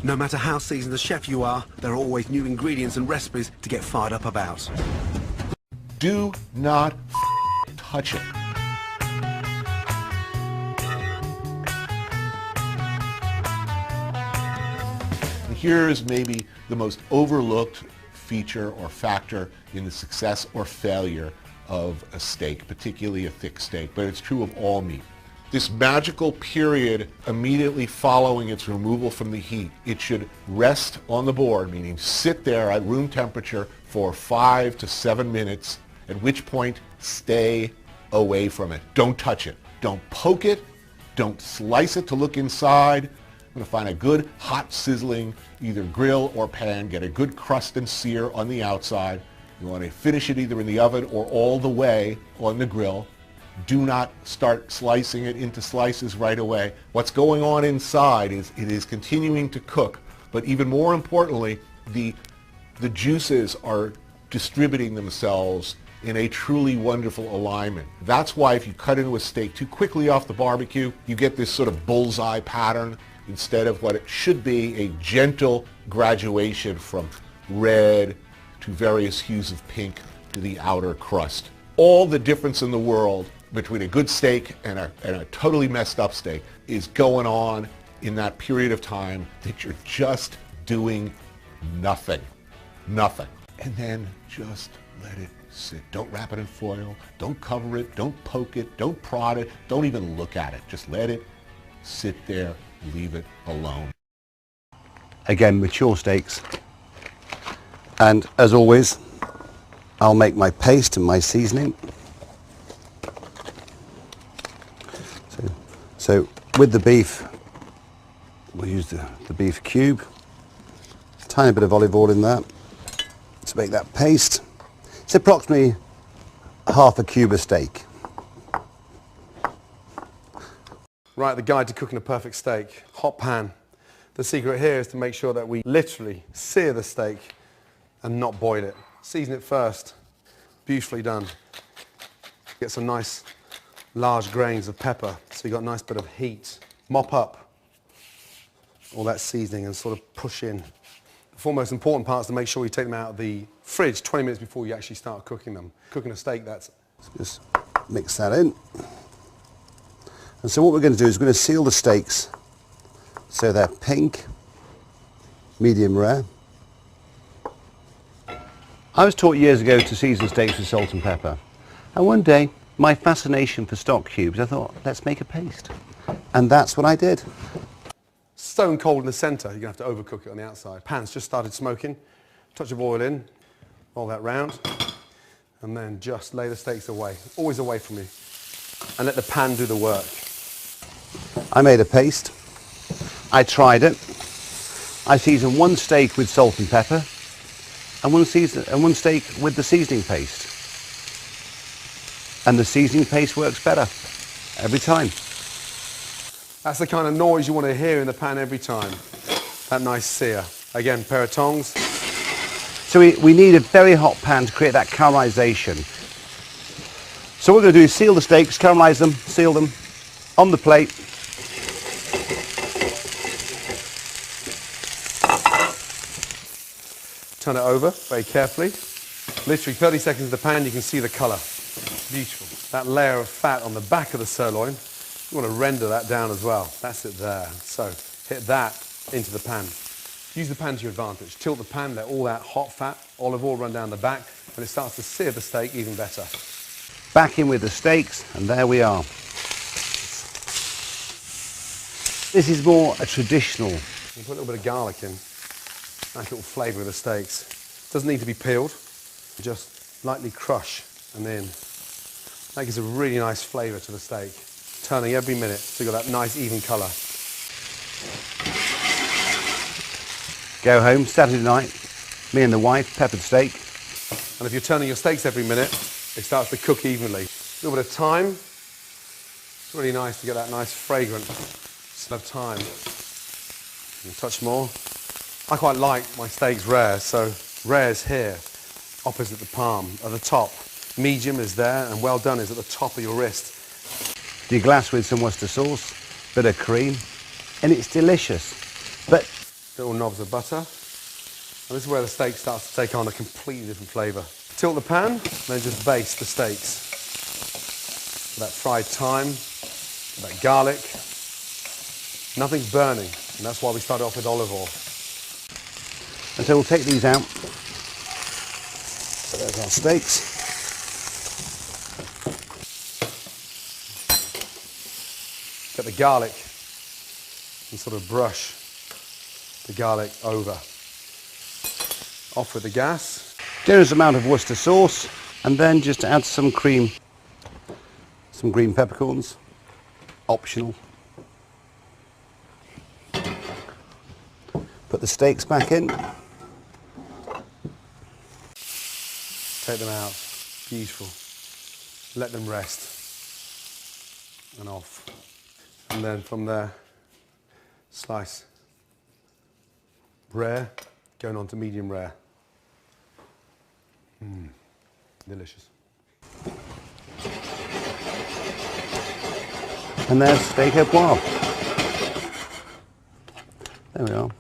No matter how seasoned a chef you are, there are always new ingredients and recipes to get fired up about. Do not touch it. And here's maybe the most overlooked feature or factor in the success or failure of a steak, particularly a thick steak, but it's true of all meat. This magical period immediately following its removal from the heat, it should rest on the board, meaning sit there at room temperature for 5 to 7 minutes, at which point stay away from it. Don't touch it. Don't poke it. Don't slice it to look inside. I'm going to find a good hot sizzling either grill or pan, get a good crust and sear on the outside. You want to finish it either in the oven or all the way on the grill. Do not start slicing it into slices right away. What's going on inside is it is continuing to cook, but even more importantly, the juices are distributing themselves in a truly wonderful alignment. That's why if you cut into a steak too quickly off the barbecue, you get this sort of bullseye pattern instead of what it should be, a gentle graduation from red to various hues of pink to the outer crust. All the difference in the world between a good steak and a totally messed up steak is going on in that period of time that you're just doing nothing. Nothing. And then just let it sit. Don't wrap it in foil. Don't cover it. Don't poke it. Don't prod it. Don't even look at it. Just let it sit there. Leave it alone. Again, mature steaks. And as always, I'll make my paste and my seasoning. So with the beef, we'll use the beef cube. Tiny bit of olive oil in that to make that paste. It's approximately half a cube of steak. Right, the guide to cooking a perfect steak. Hot pan. The secret here is to make sure that we literally sear the steak and not boil it. Season it first. Beautifully done. Get some nice large grains of pepper, so you got a nice bit of heat. Mop up all that seasoning and sort of push in. The four most important parts to make sure you take them out of the fridge 20 minutes before you actually start cooking them. Cooking a steak, that's... Just mix that in. And so what we're going to do is we're going to seal the steaks so they're pink, medium rare. I was taught years ago to season steaks with salt and pepper. And one day, my fascination for stock cubes, I thought, let's make a paste. And that's what I did. Stone cold in the centre, you're going to have to overcook it on the outside. Pan's just started smoking. Touch of oil in, roll that round, and then just lay the steaks away, always away from you, and let the pan do the work. I made a paste. I tried it. I seasoned one steak with salt and pepper, and one steak with the seasoning paste. And the seasoning paste works better every time. That's the kind of noise you want to hear in the pan every time. That nice sear. Again, pair of tongs. So we need a very hot pan to create that caramelization. So what we're going to do is seal the steaks, caramelize them, seal them on the plate. Turn it over very carefully. Literally 30 seconds in the pan, you can see the colour. Beautiful. That layer of fat on the back of the sirloin, you want to render that down as well. That's it there. So hit that into the pan. Use the pan to your advantage. Tilt the pan, let all that hot fat, olive oil run down the back, and it starts to sear the steak even better. Back in with the steaks, and there we are. This is more a traditional. You can put a little bit of garlic in. Nice little flavour of the steaks. Doesn't need to be peeled. Just lightly crush and then that gives a really nice flavour to the steak. Turning every minute so you've got that nice even colour. Go home Saturday night, me and the wife, peppered steak. And if you're turning your steaks every minute, it starts to cook evenly. A little bit of thyme. It's really nice to get that nice fragrant smell of thyme. A touch more. I quite like my steaks rare, so rare is here, opposite the palm, at the top. Medium is there, and well done is at the top of your wrist. You glass with some Worcester sauce, bit of cream, and it's delicious. But little knobs of butter. And this is where the steak starts to take on a completely different flavour. Tilt the pan, then just baste the steaks. That fried thyme, that garlic. Nothing's burning, and that's why we started off with olive oil. And so we'll take these out. So there's our steaks. Get the garlic and sort of brush the garlic over. Off with the gas. Generous amount of Worcester sauce, and then just add some cream, some green peppercorns, optional. Put the steaks back in. Take them out. Beautiful. Let them rest. And off. And then from there, slice. Rare, going on to medium rare. Delicious. And there's steak au poivre. There we are.